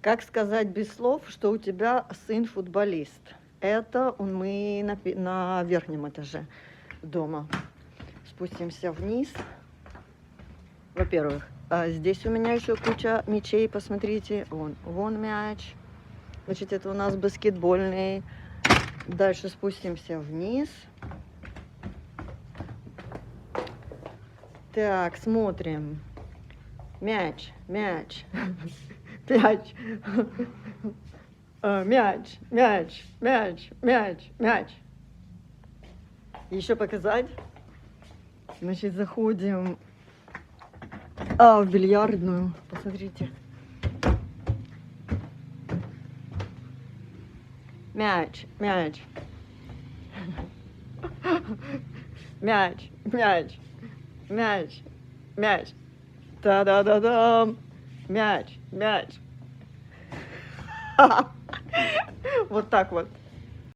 Как сказать без слов, что у тебя сын футболист? Это мы на верхнем этаже дома. Спустимся вниз. Во-первых, здесь у меня еще куча мячей, посмотрите. Вон мяч. Значит, это у нас баскетбольный. Дальше спустимся вниз. Так, смотрим. Мяч, мяч, мяч, мяч, мяч, мяч, мяч, мяч. Еще показать. Значит, заходим в бильярдную. Посмотрите. Мяч, мяч. Мяч, мяч, мяч, мяч. Та-да-да-дам. Мяч, мяч. Вот так вот.